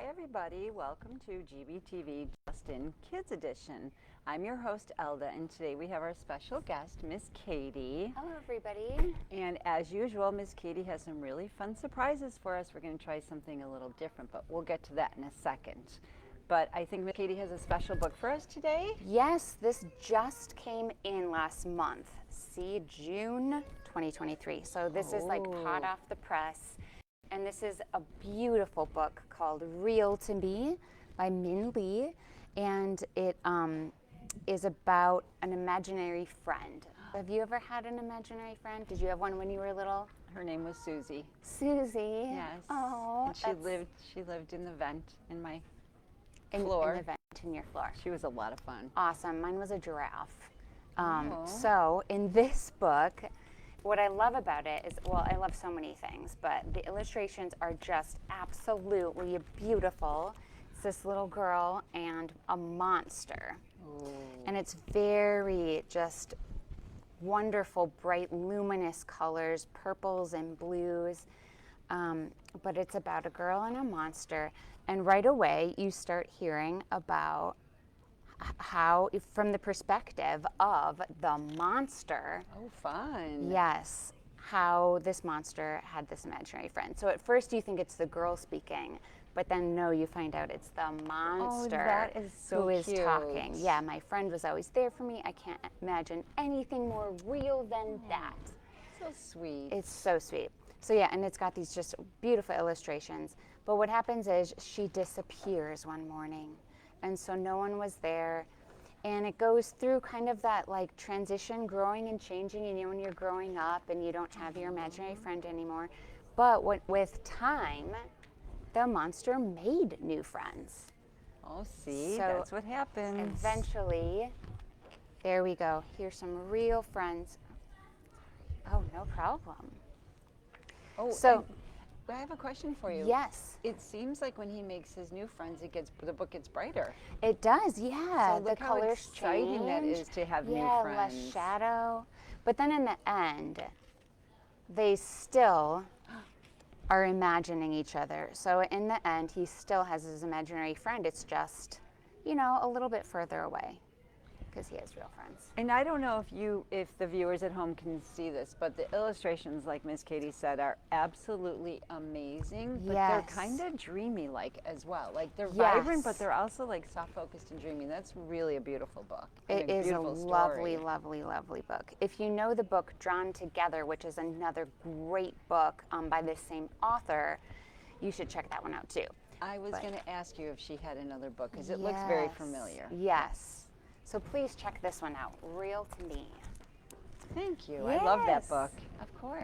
everybody, welcome to GBTV Just in Kids Edition. I'm your host Elda, and today we have our special guest, Miss Katie. Hello everybody. And as usual, Miss Katie has some really fun surprises for us. We're going to try something a little different, but we'll get to that in a second. But I think Miss Katie has a special book for us today. Yes, this just came in last month. See, June 2023. So this is like hot off the press. And this is a beautiful book called Real to Me by Min Lee. And it is about an imaginary friend. Have you ever had an imaginary friend? Did you have one when you were little? Her name was Susie. Susie. Yes. Oh, and she lived in the vent in my in floor. the vent in your floor. She was a lot of fun. Awesome. Mine was a giraffe. So in this book, what I love about it is, well, I love so many things, but the illustrations are just absolutely beautiful. It's this little girl and a monster. Ooh. And it's very just wonderful, bright, luminous colors, purples and blues. But it's about a girl and a monster. And right away, you start hearing about how, from the perspective of the monster. Oh, fun. Yes, how this monster had this imaginary friend. So at first you think it's the girl speaking, but then no, you find out it's the monster that is so who is cute. talking. Yeah, my friend was always there for me. I can't imagine anything more real than that. So sweet. It's so sweet. So yeah, and it's got these just beautiful illustrations. But what happens is she disappears one morning. And so no one was there. And it goes through kind of that like transition, growing and changing, and when you're growing up and you don't have your imaginary friend anymore. But with time, the monster made new friends. Oh, see, So that's what happens. Eventually, there we go. Here's some real friends. Oh, no problem. Oh, So I have a question for you. yes, It seems like when he makes his new friends, the book gets brighter. it does. Yeah, So the look how colors exciting change. that is to have new Yeah, friends. less shadow. But then in the end, they still are imagining each other. So in the end, he still has his imaginary friend. It's just, a little bit further away because he has real friends. And I don't know if the viewers at home can see this, but the illustrations, like Miss Katie said, are absolutely amazing. But Yes. they're kind of dreamy, like as well. Like they're Yes. vibrant, but they're also like soft focused and dreamy. That's really a beautiful book. It is a beautiful story. lovely, lovely, lovely book. If you know the book Drawn Together, which is another great book by the same author, you should check that one out too. I was going to ask you if she had another book because it looks very familiar. Yes. So please check this one out, Real to Me. Thank you. I love that Yes. book. Of course.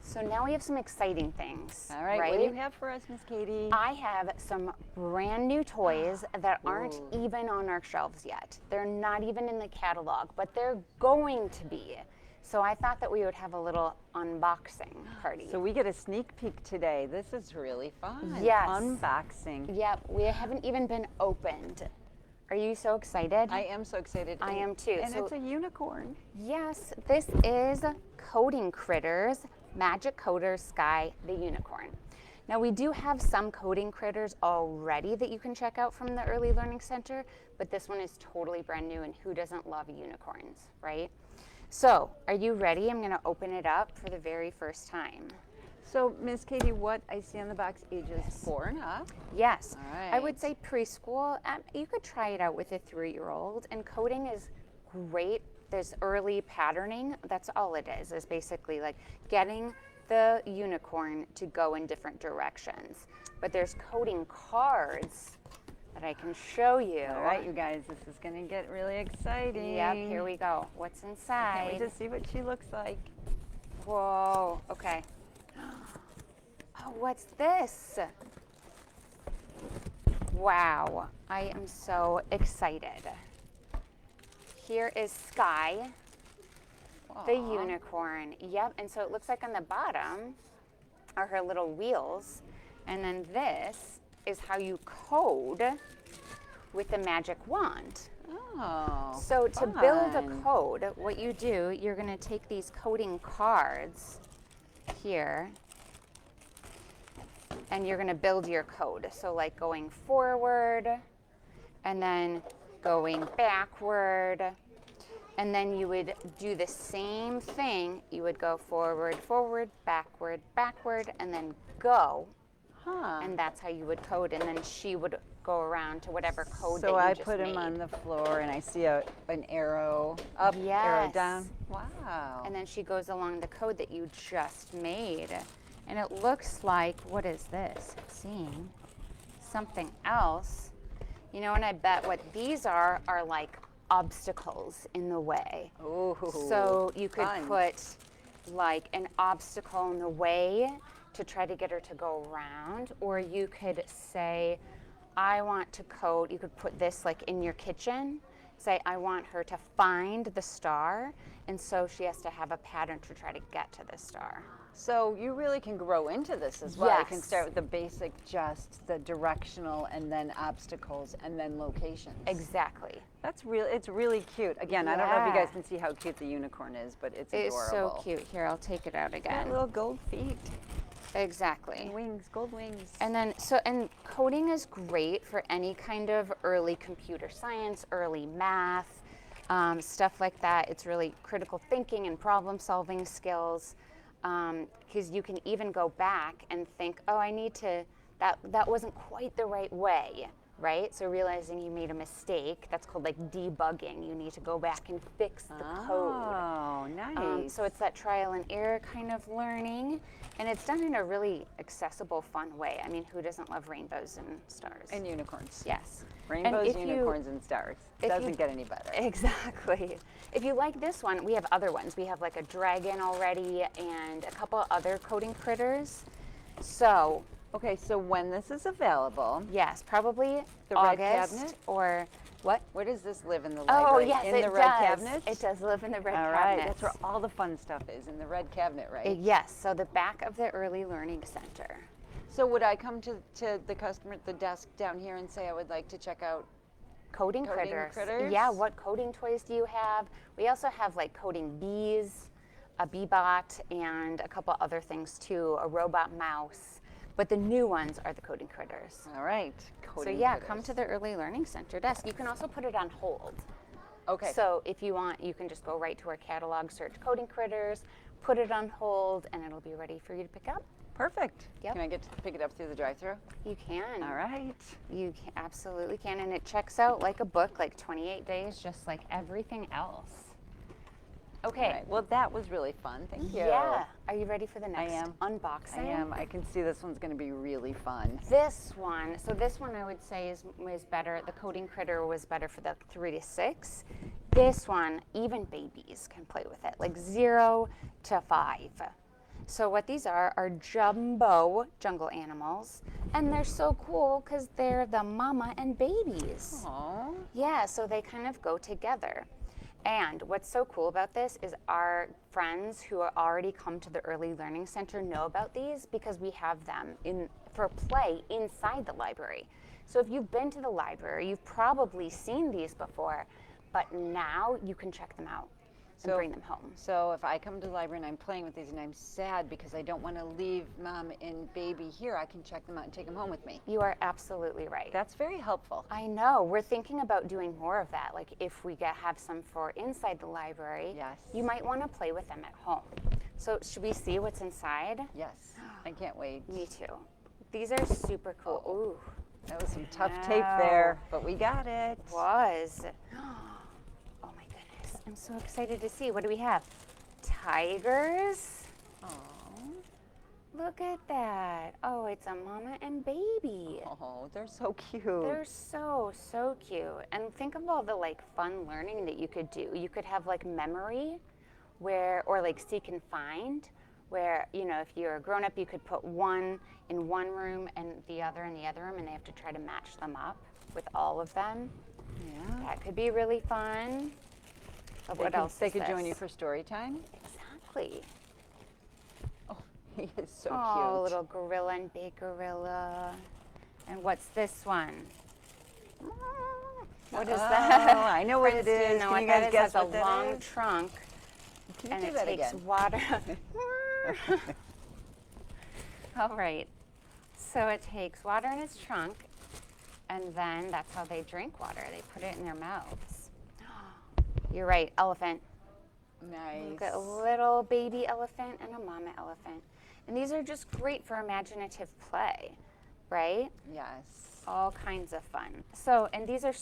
So now we have some exciting things. All right, what do you have for us, Miss Katie? I have some brand new toys that aren't even on our shelves yet. They're not even in the catalog, but they're going to be. So I thought that we would have a little unboxing party. So we get a sneak peek today. This is really fun. Yes. Unboxing. Yep, we haven't even been opened. Are you so excited? I am so excited. I am too. And So- it's a unicorn. Yes, this is Coding Critters, Magic Coder Sky the Unicorn. Now we do have some coding critters already that you can check out from the Early Learning Center, but this one is totally brand new, and who doesn't love unicorns, right? So, are you ready? I'm gonna open it up for the very first time. So, Miss Katie, what I see on the box, ages 4 and up. Yes, All I would right. say preschool. You could try it out with a 3-year-old, and coding is great. There's early patterning. That's all it is basically like getting the unicorn to go in different directions. But there's coding cards that I can show you. All right, you guys, this is going to get really exciting. Yep, here we go. What's Can't inside? wait to see what she looks like. Whoa, okay. Oh, what's this? Wow, I am so excited. Here is Sky, the unicorn. Yep, and so it looks like on the bottom are her little wheels. And then this is how you code with the magic wand. Oh, So to build a fun. code, what you do, you're going to take these coding cards here and you're going to build your code. So like going forward and then going backward. And then you would do the same thing. You would go forward, forward, backward, backward, and then go. Huh. And that's how you would code. And then she would go around to whatever code that So you I just put made. him on the floor and I see an arrow up, arrow down. Wow. And then she goes along the code that you just made. And it looks like, what is this? It's seeing something else. You know, and I bet what these are like obstacles in the way. Ooh, So you could fun. put like an obstacle in the way to try to get her to go around, or you could say, I want to code, you could put this like in your kitchen, say, I want her to find the star, and so she has to have a pattern to try to get to the star. So you really can grow into this as well. You can Yes. start with the basic, just the directional, and then obstacles, and then locations. Exactly. That's real. It's really cute. Again, I don't know if you Yeah. guys can see how cute the unicorn is, but it's It's adorable. so cute. Here, I'll take it out Got again. little gold feet, Exactly. and wings, gold wings. And then, and coding is great for any kind of early computer science, early math, stuff like that. It's really critical thinking and problem solving skills, because you can even go back and think, oh, I need to, that wasn't quite the right way, right? So realizing you made a mistake, that's called like debugging. You need to go back and fix the code. Oh, nice. So it's that trial and error kind of learning, and it's done in a really accessible, fun way. I mean, who doesn't love rainbows and stars? And unicorns. Yes. Rainbows, if you- unicorns, and stars. if Doesn't you- get any better. Exactly. If you like this one, we have other ones. We have like a dragon already and a couple other coding critters. So, Okay, so when this is available, yes, probably The red August cabinet? or what? where does this live in the Oh, library? yes, in it the red does. cabinet? It does live in the red All right, cabinets. that's where all the fun stuff is, in the red cabinet, right? Yes, so the back of the Early Learning Center. So would I come to the customer at the desk down here and say I would like to check out? Coding Coding critters? Yeah, what coding toys do you have? We also have like coding bees, a bee-bot, and a couple other things too, a robot mouse. But the new ones are the coding critters. All right, So coding yeah, critters. come to the Early Learning Center desk. You can also put it on hold. Okay. So if you want, you can just go right to our catalog, search coding critters, put it on hold, and it'll be ready for you to pick up. Perfect. Yep. Can I get to pick it up through the drive-thru? You can. All right. You absolutely can, and it checks out like a book, like 28 days, just like everything else. Okay. All right. Well, that was really fun. Thank you. Yeah. Are you ready for the next am. unboxing? I am. I can see this one's going to be really fun. This one, so this one I would say was better. The coding critter was better for the 3 to 6. This one, even babies can play with it, like 0 to 5. So what these are jumbo jungle animals, and they're so cool because they're the mama and babies. Aww. Yeah, so they kind of go together. And what's so cool about this is our friends who are already come to the Early Learning Center know about these because we have them for play inside the library. So if you've been to the library, you've probably seen these before, but now you can check them out and bring them home. So if I come to the library and I'm playing with these and I'm sad because I don't want to leave mom and baby here, I can check them out and take them home with me. You are absolutely right. That's very helpful. I know. We're thinking about doing more of that. Like if we have some for inside the library, Yes. you might want to play with them at home. So should we see what's inside? Yes. I can't wait. Me too. These are super cool. Ooh, That was some tough tape there, but we got it. was. Oh my goodness. I'm so excited to see. What do we have? Tigers. Aw. Look at that. Oh, it's a mama and baby. Oh, they're so cute. They're so cute. And think of all the like fun learning that you could do. You could have like memory or like seek and find, where, you know, if you're a grown up, you could put one in one room and the other in the other room, and they have to try to match them up with all of them. Yeah. That could be really fun. But what else? They is could join this? you for story time. Exactly. Oh, he is so Oh, cute. little gorilla and big gorilla. And what's this one? What is that? Oh, I know what Friends, it do you is. know Can what you that guys is? guess It has what a that long is? trunk, Can you and do it that takes again? water. All right. So it takes water in its trunk, and then that's how they drink water. They put it in their mouths. You're right, elephant. Nice. We've got a little baby elephant and a mama elephant. And these are just great for imaginative play, right? Yes. All kinds of fun. So, and these are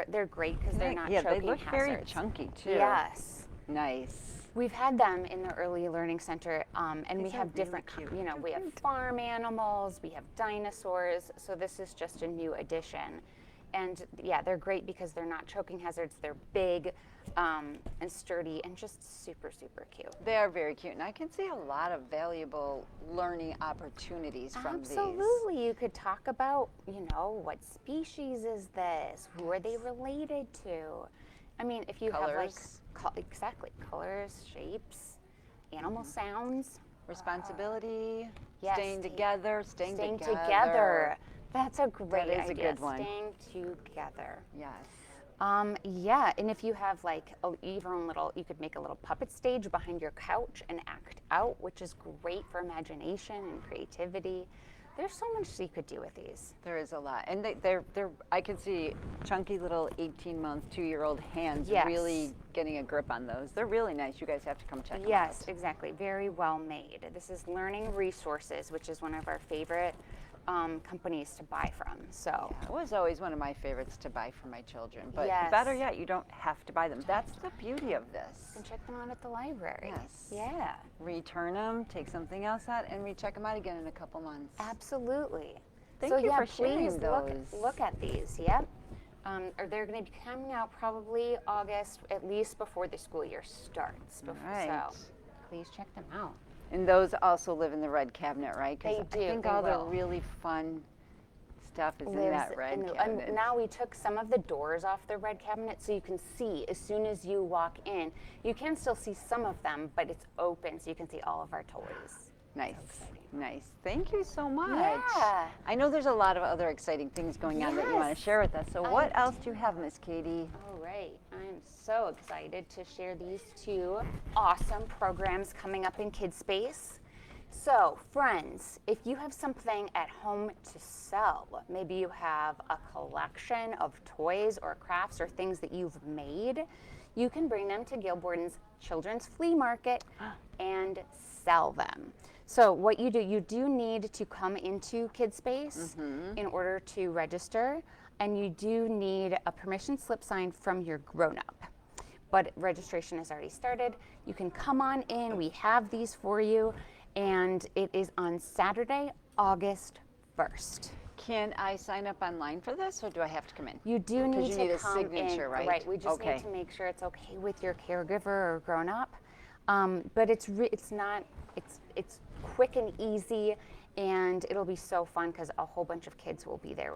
they're great because they're not Yeah, choking they look very hazards. chunky too. Yes. Nice. We've had them in the Early Learning Center, and we These are have different, really cute. you know, we have farm animals, we have dinosaurs, so this is just a new addition. And yeah, they're great because they're not choking hazards, they're big and sturdy and just super, super cute. They are very cute, and I can see a lot of valuable learning opportunities from these. Absolutely. You could talk about, you know, what species is this? Who are they related to? I mean, if you have like, exactly, colors, shapes, animal sounds. Responsibility, Yes, staying together, staying together. That's a great That is a idea. good one. Staying together. Yes. Yeah, and if you have like you could make a little puppet stage behind your couch and act out, which is great for imagination and creativity. There's so much you could do with these. There is a lot, and they're I can see chunky little 18-month, 2-year-old hands Yes. really getting a grip on those. They're really nice. You guys have to come check them out. Yes, exactly. Very well made. This is Learning Resources, which is one of our favorite companies to buy from. So It was always one of my favorites to buy for my children, but Yes. better yet, you don't have to buy them. That's the beauty of you this. can check them out at the library. Yes. Yeah, Return them, take something else out, and recheck them out again in a couple months. absolutely. Thank so you yeah, for sharing please those. look at these. Yep. Or they're going to be coming out probably August, at least before the school year starts. All right. So please check them out. And those also live in the red cabinet, right? 'Cause They do, I think they all the will. really fun stuff is in Lives that red in the- cabinet. And now we took some of the doors off the red cabinet so you can see as soon as you walk in. You can still see some of them, but it's open so you can see all of our toys. Nice, nice. Thank you so much. Yeah. I know there's a lot of other exciting things going on that you want Yes. to share with us. So I what else do you have, Miss Katie? All right, I'm so excited to share these two awesome programs coming up in KidSpace. So, friends, if you have something at home to sell, maybe you have a collection of toys or crafts or things that you've made, you can bring them to Gail Borden's Children's Flea Market and sell them. So what you do need to come into KidSpace in order to register, and you do need a permission slip signed from your grown-up. But registration has already started. You can come on in. We have these for you. And it is on Saturday, August 1st. Can I sign up online for this, or do I have to come in? You do need you to need a come signature, in. right? Right. We just Okay. need to make sure it's okay with your caregiver or grown up. But it's quick and easy, and it'll be so fun because a whole bunch of kids will be there,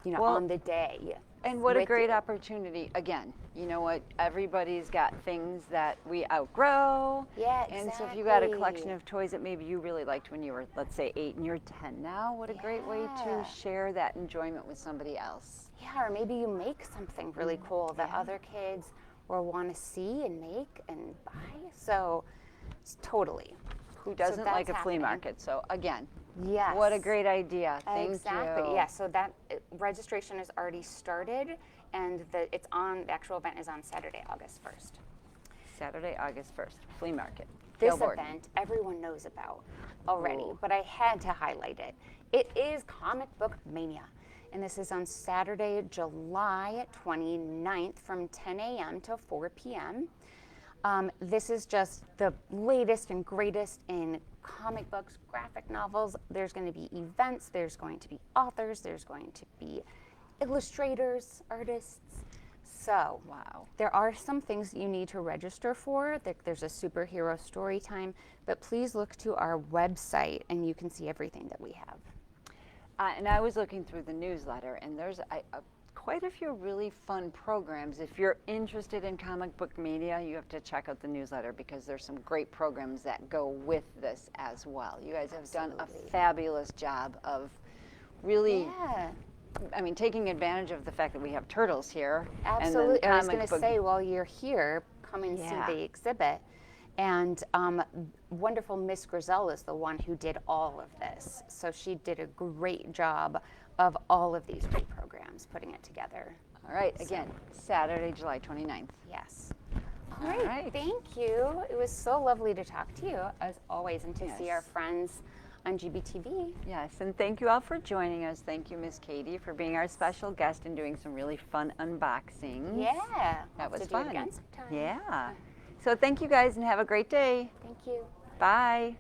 you know, Well, on the day. And what a with great you. opportunity. Again, you know what? Everybody's got things that we outgrow. Yeah, And so if you got a exactly. collection of toys that maybe you really liked when you were, let's say, 8 and you're 10 now, what a great way to Yeah. share that enjoyment with somebody else. Yeah, or maybe you make something really cool that other kids will want to see and make and buy. So, it's totally. Who doesn't like that's a flea happening. market? So again, Yes. what a great idea. Thank Exactly. you. Yeah. So that registration has already started, and the actual event is on Saturday, August 1st. Saturday, August 1st, flea market. This Gail Borden. event everyone knows about already, Ooh. but I had to highlight it. It is Comic Book Mania, and this is on Saturday, July 29th from 10 a.m. to 4 p.m. This is just the latest and greatest in comic books, graphic novels. There's going to be events, there's going to be authors, there's going to be illustrators, artists. So, Wow. there are some things you need to register for. There's a superhero story time, but please look to our website and you can see everything that we have. And I was looking through the newsletter, and there's quite a few really fun programs. If you're interested in comic book media, you have to check out the newsletter because there's some great programs that go with this as well. You guys have done a Absolutely. fabulous job of really, Yeah, I mean, taking advantage of the fact that we have turtles here. absolutely. And I was then going to comic book. say, while you're here, come and Yeah. see the exhibit. And wonderful Miss Grizel is the one who did all of this. So she did a great job of all of these great programs, putting it together. All right, again, Saturday, July 29th. Yes. All All right, right. thank you. It was so lovely to talk to you, as always, and to see our Yes. friends on GBTV. Yes, and thank you all for joining us. Thank you, Miss Katie, for being our special guest and doing some really fun unboxings. Yeah. That was Have to fun. do it again sometime. Yeah. So thank you guys and have a great day. Thank you. Bye.